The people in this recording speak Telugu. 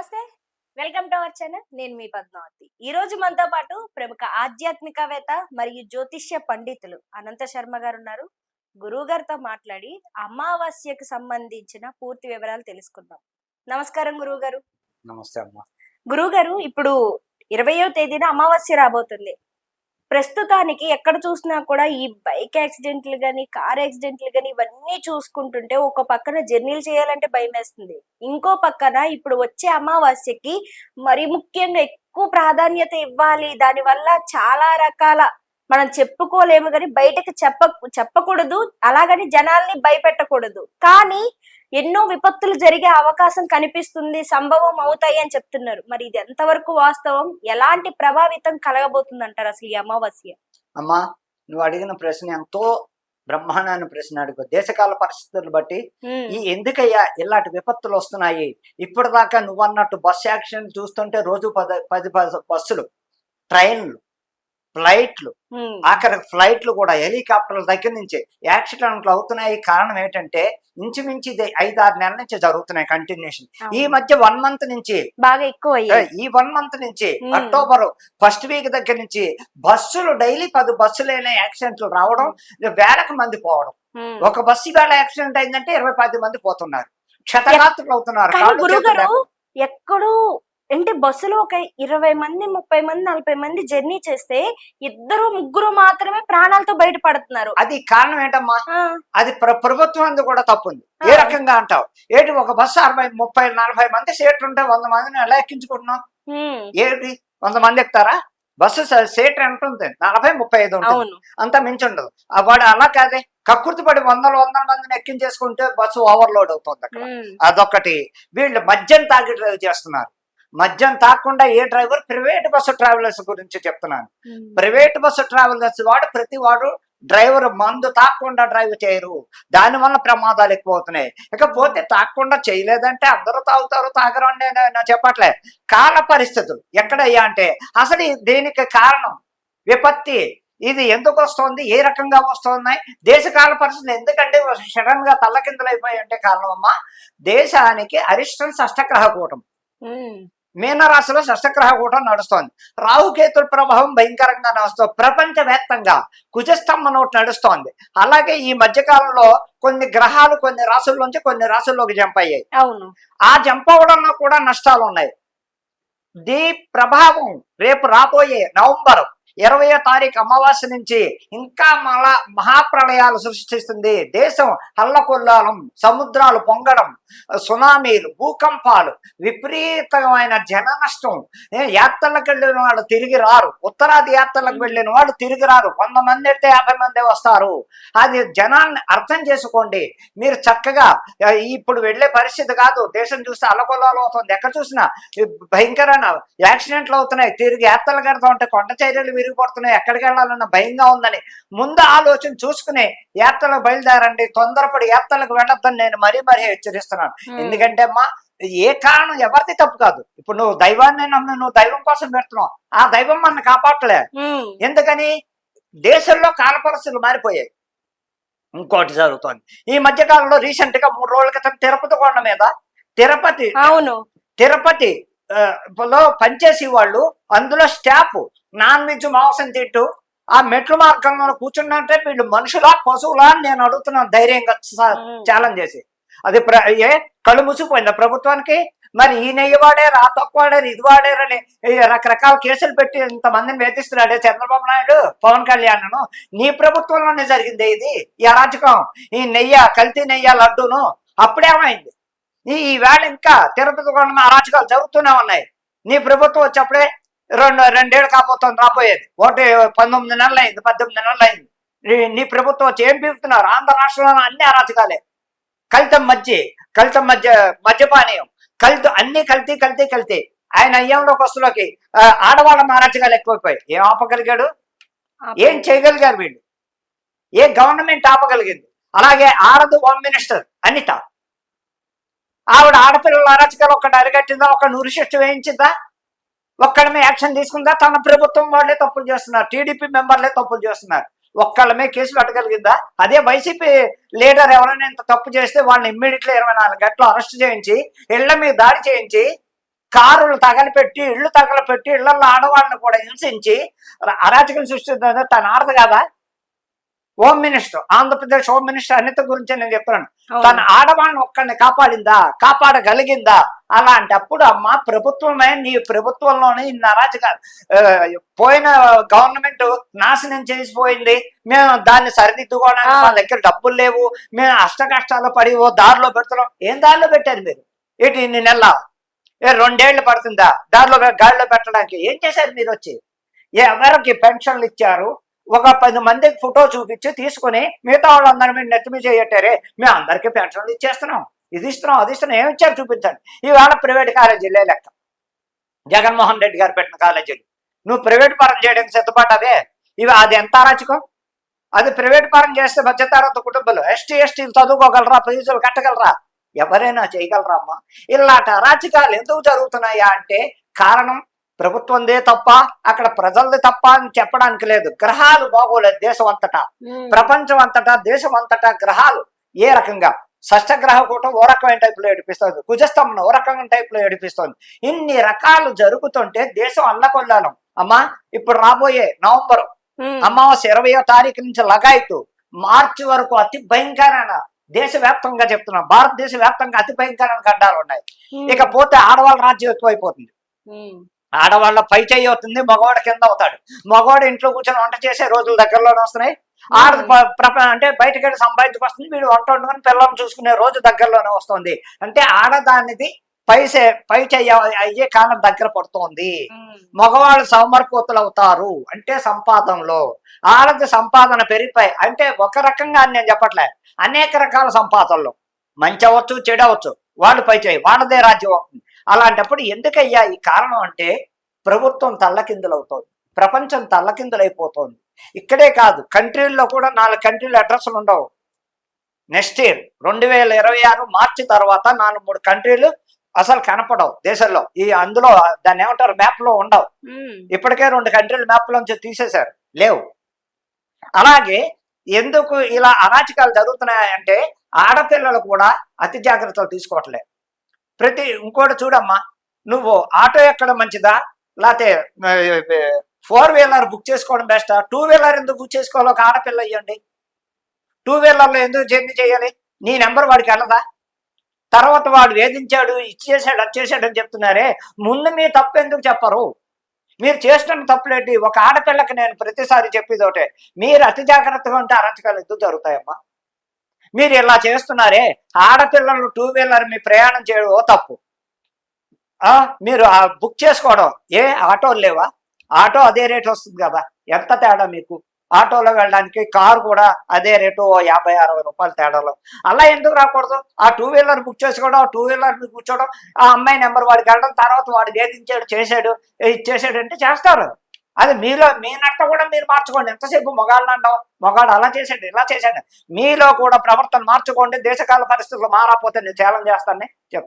నమస్తే, వెల్కమ్ టు అవర్ ఛానల్. నేను మీ పద్మావతి. ఈ రోజు మనతో పాటు ప్రముఖ ఆధ్యాత్మికవేత్త మరియు జ్యోతిష్య పండితులు అనంత శర్మ గారు ఉన్నారు. గురువు గారితో మాట్లాడి అమావాస్యకు సంబంధించిన పూర్తి వివరాలు తెలుసుకుందాం. నమస్కారం గురువు గారు. నమస్తే అమ్మా. గురువు గారు, ఇప్పుడు 20వ తేదీన అమావాస్య రాబోతుంది. ప్రస్తుతానికి ఎక్కడ చూసినా కూడా ఈ బైక్ యాక్సిడెంట్లు గాని, కార్ యాక్సిడెంట్లు గాని ఇవన్నీ చూసుకుంటుంటే ఒక పక్కన జర్నీలు చేయాలంటే భయం వేస్తుంది. ఇంకో పక్కన ఇప్పుడు వచ్చే అమావాస్యకి మరి ముఖ్యంగా ఎక్కువ ప్రాధాన్యత ఇవ్వాలి. దాని వల్ల చాలా రకాల మనం చెప్పుకోలేము కానీ బయటకు చెప్పకూడదు, అలాగని జనాల్ని భయపెట్టకూడదు. కానీ ఎన్నో విపత్తులు జరిగే అవకాశం కనిపిస్తుంది, సంభవం అవుతాయి అని చెప్తున్నారు. మరి ఇది ఎంతవరకు వాస్తవం, ఎలాంటి ప్రభావితం కలగబోతుంది అంటారు అసలు ఈ అమావాస్య? అమ్మా, నువ్వు అడిగిన ప్రశ్న ఎంతో బ్రహ్మాండమైన ప్రశ్న అడుగు. దేశకాల పరిస్థితులు బట్టి ఈ ఎందుకయ్యా ఇలాంటి విపత్తులు వస్తున్నాయి? ఇప్పటిదాకా నువ్వు అన్నట్టు బస్ యాక్సిడెంట్ చూస్తుంటే రోజు 10 బస్సులు, ట్రైన్లు, ఫ్లైట్లు, ఆఖరి ఫ్లైట్లు కూడా హెలికాప్టర్ల దగ్గర నుంచి యాక్సిడెంట్లు అవుతున్నాయి. కారణం ఏంటంటే ఇంచుమించి 5-6 నెలల నుంచి జరుగుతున్నాయి కంటిన్యూషన్. ఈ మధ్య 1 మంత్ నుంచి బాగా ఎక్కువ. ఈ 1 మంత్ నుంచి అక్టోబర్ ఫస్ట్ వీక్ దగ్గర నుంచి బస్సులు డైలీ 10 బస్సులైన యాక్సిడెంట్లు రావడం, వేలకు మంది పోవడం. ఒక బస్సు వేళ యాక్సిడెంట్ అయిందంటే 20-10 మంది పోతున్నారు, క్షతగాత్రులు అవుతున్నారు. ఎక్కడో అంటే బస్సులో ఒక 20 మంది, 30 మంది, 40 మంది జర్నీ చేస్తే 2-3 మాత్రమే ప్రాణాలతో బయటపడుతున్నారు. అది కారణం ఏంటమ్మా? అది ప్రభుత్వం కూడా తప్పుంది. ఏ రకంగా అంటావు ఏంటి? ఒక బస్సు 60, 30, 40 మంది సీట్లు ఉంటే 100 మందిని ఎలా ఎక్కించుకుంటున్నాం? ఏంటి 100 మంది ఎక్కుతారా? బస్సు సీట్ ఎంత ఉంటుంది? 40-35 ఉంటుంది, అంత మించి ఉండదు. వాడు అలా కాదే, కక్కుర్తి పడి 100 మందిని ఎక్కించేసుకుంటే బస్సు ఓవర్లోడ్ అవుతుంది అక్కడ. అదొకటి. వీళ్ళు మద్యం తాగి డ్రైవ్ చేస్తున్నారు. మద్యం తాకుండా ఏ డ్రైవర్? ప్రైవేట్ బస్సు ట్రావెలర్స్ గురించి చెప్తున్నాను. ప్రైవేట్ బస్సు ట్రావెలర్స్ వాడు ప్రతి వాడు డ్రైవర్ మందు తాకుండా డ్రైవ్ చేయరు. దానివల్ల ప్రమాదాలు ఎక్కువ అవుతున్నాయి. ఇకపోతే తాకుండా చేయలేదంటే అందరూ తాగుతారు, తాగరు అని నేను చెప్పట్లే. కాల పరిస్థితులు ఎక్కడయ్యా అంటే అసలు దీనికి కారణం విపత్తి. ఇది ఎందుకు వస్తుంది, ఏ రకంగా వస్తున్నాయి, దేశకాల పరిస్థితులు ఎందుకంటే సడన్ గా తల్లకిందులు అయిపోయి అంటే కారణం అమ్మా, దేశానికి అరిష్టం షష్టగ్రహ కూటం మీనరాశిలో షష్టగ్రహ కూటం నడుస్తోంది. రాహుకేతుల ప్రభావం భయంకరంగా నడుస్తుంది. ప్రపంచవ్యాప్తంగా కుజస్తంభం ఒకటి నడుస్తోంది. అలాగే ఈ మధ్యకాలంలో కొన్ని గ్రహాలు కొన్ని రాశుల్లోంచి కొన్ని రాశుల్లోకి జంప్ అయ్యాయి. ఆ జంప్ అవడంలో కూడా నష్టాలు ఉన్నాయి. దీని ప్రభావం రేపు రాబోయే నవంబర్ 20వ తారీఖు అమావాస్య నుంచి ఇంకా మహాప్రళయాలు సృష్టిస్తుంది. దేశం హల్లకొల్లాలం, సముద్రాలు పొంగడం, సునామీలు, భూకంపాలు, విపరీతమైన జన నష్టం. యాత్రలకు వెళ్ళిన వాళ్ళు తిరిగి రారు, ఉత్తరాది యాత్రలకు వెళ్ళిన వాళ్ళు తిరిగి రారు. 100 మంది అయితే 50 మంది వస్తారు. అది జనాన్ని అర్థం చేసుకోండి. మీరు చక్కగా ఇప్పుడు వెళ్ళే పరిస్థితి కాదు. దేశం చూస్తే అల్లకొల్లాలం అవుతుంది. ఎక్కడ చూసినా భయంకరమైన యాక్సిడెంట్లు అవుతున్నాయి. తిరిగి యాత్రలు కడతా ఉంటే కొండ చర్యలు విరిగిపడుతున్నాయి. ఎక్కడికి వెళ్ళాలన్న భయంగా ఉందని ముందు ఆలోచన చూసుకుని యాత్రలకు బయలుదేరండి. తొందరపడి యాత్రలకు వెళ్ళొద్దని నేను మరీ హెచ్చరిస్తున్నాను. ఎందుకంటే అమ్మా, ఏ కారణం ఎవరిది తప్పు కాదు. ఇప్పుడు నువ్వు దైవాన్ని నమ్మి నువ్వు దైవం కోసం పెడుతున్నావు, ఆ దైవం మన కాపాడలే. ఎందుకని? దేశంలో కాల పరిస్థితులు మారిపోయాయి. ఇంకోటి జరుగుతోంది ఈ మధ్య కాలంలో. రీసెంట్ గా 3 రోజుల క్రితం తిరుపతి కొండ మీద తిరుపతి లో పనిచేసే వాళ్ళు, అందులో స్టాఫ్ నాన్ వెజ్ మాంసం తింటూ ఆ మెట్ల మార్గంలో కూర్చున్నట్టే వీళ్ళు మనుషులా పశువులా అని నేను అడుగుతున్నాను ధైర్యంగా ఛాలెంజ్ చేసి. అది కళ్ళు మూసిపోయిందా ప్రభుత్వానికి? మరి ఈ నెయ్యి వాడారు, ఆ తక్కువ వాడారు, ఇది వాడారని రకరకాల కేసులు పెట్టి ఇంతమందిని వేధిస్తున్నాడే చంద్రబాబు నాయుడు, పవన్ కళ్యాణ్. నీ ప్రభుత్వంలోనే జరిగింది ఇది, ఈ అరాచకం. ఈ కల్తీ నెయ్య లడ్డూను. అప్పుడేమైంది? ఈ వేళ ఇంకా తిరుపతి కొండ అరాచకాలు జరుగుతూనే ఉన్నాయి. నీ ప్రభుత్వం వచ్చేప్పుడే 2 ఏళ్ళు కాబోతుంది రాబోయేది. 19 నెలలు అయింది, 18 నెలలు అయింది. నీ ప్రభుత్వం వచ్చి ఏం పీకుతున్నారు? ఆంధ్ర రాష్ట్రంలో అన్ని అరాచకాలే. మద్యపానీయం, అన్ని కల్తీ. ఆయన అయ్యంలోకి వస్తులోకి ఆడవాళ్ళ అరాచకాలు ఎక్కువైపోయాయి. ఏం ఆపగలిగాడు? ఏం చేయగలిగారు వీళ్ళు? ఏ గవర్నమెంట్ ఆపగలిగింది? అలాగే ఆడదు హోమ్ మినిస్టర్ అనిత, ఆవిడ ఆడపిల్లల అరాచకాలు ఒక్కటి అరిగట్టిందా? ఒక ఉరిశిక్ష వేయించిందా? ఒక్కడమే యాక్షన్ తీసుకుందా? తన ప్రభుత్వం వాళ్ళే తప్పులు చేస్తున్నారు, టీడీపీ మెంబర్లే తప్పులు చేస్తున్నారు. ఒక్కళ్ళమే కేసు పెట్టగలిగిందా? అదే వైసీపీ లీడర్ ఎవరైనా ఇంత తప్పు చేస్తే వాళ్ళని ఇమ్మీడియట్లీ 24 గంటలు అరెస్ట్ చేయించి ఇళ్ల మీద దాడి చేయించి కారులు తగలపెట్టి ఇళ్ళు తగలపెట్టి ఇళ్లలో ఆడవాళ్ళని కూడా హింసించి అరాచకం సృష్టిస్తుంది. తను ఆడదు కదా. Home minister, Andhra Pradesh home minister Anitha గురించి నేను చెప్తున్నాను. తన ఆడవాళ్ళని ఒక్కడిని కాపాడిందా, కాపాడగలిగిందా? అలాంటప్పుడు అమ్మ ప్రభుత్వమే, నీ ప్రభుత్వంలోనే ఇన్ని అరాచకాలు, పోయిన గవర్నమెంట్ నాశనం చేసిపోయింది, మేము దాన్ని సరిదిద్దుకోవడానికి మా దగ్గర డబ్బులు లేవు, మేము అష్ట కష్టాలు పడి ఓ దారిలో పెడుతున్నాం. ఏం దారిలో పెట్టారు మీరు? ఏంటి ఇన్ని నెలల 2 ఏళ్ళు పడుతుందా దారిలో గాడిలో పెట్టడానికి? ఏం చేశారు మీరు వచ్చి? ఎవరికి పెన్షన్లు ఇచ్చారు? ఒక 10 మందికి ఫోటో చూపించి తీసుకుని మిగతా వాళ్ళందరూ మీరు నెత్తిమీ చేయట్టారే, మేము అందరికీ పెన్షన్లు ఇచ్చేస్తున్నాం, ఇది ఇస్తున్నాం, అది ఇస్తున్నాం. ఏమి ఇచ్చారు చూపించండి. ఇవాళ ప్రైవేట్ కాలేజీలే లెక్క. జగన్మోహన్ రెడ్డి గారు పెట్టిన కాలేజీలు నువ్వు ప్రైవేట్ పరం చేయడానికి సిద్ధపడ్డావే, ఇవి అది ఎంత అరాచకం? అది ప్రైవేట్ పరం చేస్తే మధ్యతరగతి కుటుంబాలు ఎస్టీలు చదువుకోగలరా, ఫీజులు కట్టగలరా? ఎవరైనా చేయగలరా అమ్మా? ఇలాంటి అరాచకాలు ఎందుకు జరుగుతున్నాయా అంటే కారణం ప్రభుత్వందే తప్ప, అక్కడ ప్రజలది తప్ప అని చెప్పడానికి లేదు. గ్రహాలు బాగోలేదు దేశం అంతటా, ప్రపంచం అంతటా, దేశం అంతటా గ్రహాలు ఏ రకంగా, షష్టగ్రహ కూటం ఓ రకమైన టైపులో ఏడిపిస్తుంది, కుజస్తంభం ఓ రకమైన టైపులో ఏడిపిస్తుంది. ఇన్ని రకాలు జరుగుతుంటే దేశం అల్లకొల్లాలం అమ్మా. ఇప్పుడు రాబోయే నవంబర్ అమావాస్య 20వ తారీఖు నుంచి లగాయతు మార్చి వరకు అతి భయంకరమైన, దేశవ్యాప్తంగా చెప్తున్నాం, భారతదేశ వ్యాప్తంగా అతి భయంకరమైన గడ్డాలు ఉన్నాయి. ఇకపోతే ఆడవాళ్ళ రాజ్యం ఎక్కువైపోతుంది. ఆడవాళ్ళ పై చెయ్యి అవుతుంది, మగవాడు కింద అవుతాడు. మగవాడు ఇంట్లో కూర్చొని వంట చేసే రోజులు దగ్గరలోనే వస్తున్నాయి. అంటే బయటకు వెళ్ళి సంపాదించుకొస్తుంది, వీడు వంట వండుకొని పిల్లలను చూసుకునే రోజు దగ్గరలోనే వస్తుంది. అంటే ఆడదానిది పై చెయ్యి అయ్యే కాలం దగ్గర పడుతోంది. మగవాళ్ళు సోమరిపోతులు అవుతారు అంటే సంపాదనలో, ఆడది సంపాదన పెరిగిపోయి, అంటే ఒక రకంగా అని నేను చెప్పట్లే, అనేక రకాల సంపాదనలు, మంచి అవ్వచ్చు చెడు అవ్వచ్చు, వాళ్ళు పై చేయి, వాళ్ళదే రాజ్యం అవుతుంది. అలాంటప్పుడు ఎందుకయ్యా ఈ కారణం అంటే ప్రభుత్వం తల్లకిందులవుతోంది, ప్రపంచం తల్లకిందులైపోతోంది. ఇక్కడే కాదు, కంట్రీల్లో కూడా 4 కంట్రీలు అడ్రస్లు ఉండవు. నెక్స్ట్ ఇయర్ 2026 మార్చి తర్వాత 4-3 కంట్రీలు అసలు కనపడవు దేశంలో. అందులో దాన్ని ఏమంటారు, మ్యాప్ లో ఉండవు. ఇప్పటికే 2 కంట్రీలు మ్యాప్ లోంచి తీసేశారు, లేవు. అలాగే ఎందుకు ఇలా అరాచకాలు జరుగుతున్నాయంటే ఆడపిల్లలు కూడా అతి జాగ్రత్తలు తీసుకోవట్లేదు. ఇంకోటి చూడమ్మా, నువ్వు ఆటో ఎక్కడం మంచిదా, లేకపోతే 4 వీలర్ బుక్ చేసుకోవడం బెస్టా? 2 వీలర్ ఎందుకు బుక్ చేసుకోవాలి? ఒక ఆడపిల్ల అయ్యండి 2 వీలర్లో ఎందుకు జర్నీ చేయాలి? నీ నెంబర్ వాడికి వెళ్ళదా? తర్వాత వాడు వేధించాడు, ఇచ్చేసాడు, అది చేశాడు అని చెప్తున్నారే, ముందు మీ తప్పు ఎందుకు చెప్పరు? మీరు చేస్తున్న తప్పులేంటి? ఒక ఆడపిల్లకి నేను ప్రతిసారి చెప్పేది ఒకటే, మీరు అతి జాగ్రత్తగా ఉంటే అరాచకాలు ఎందుకు జరుగుతాయమ్మా? మీరు ఇలా చేస్తున్నారే, ఆడపిల్లలు 2 వీలర్ మీ ప్రయాణం చేయడం తప్పు. మీరు బుక్ చేసుకోవడం, ఆటోలు లేవా? ఆటో అదే రేటు వస్తుంది కదా, ఎంత తేడా మీకు? ఆటోలో వెళ్ళడానికి కారు కూడా అదే రేటు, 50-60 రూపాయల తేడాలో. అలా ఎందుకు రాకూడదు? ఆ 2 వీలర్ బుక్ చేసుకోవడం, ఆ 2 వీలర్ కూర్చోవడం, ఆ అమ్మాయి నెంబర్ వాడికి వెళ్ళడం, తర్వాత వాడు వేధించాడు, చేశాడు, ఇచ్చేసాడు అంటే చేస్తారు. అది మీలో మీ నట్ట కూడా మీరు మార్చుకోండి. ఎంతసేపు మొగాళ్ళు అంటాం, మొగాడు అలా చేశాడు, ఇలా చేశాడు. మీలో కూడా ప్రవర్తన మార్చుకోండి. దేశకాల పరిస్థితులు మారకపోతే నేను ఛాలెంజ్ చేస్తానని చెప్తాను.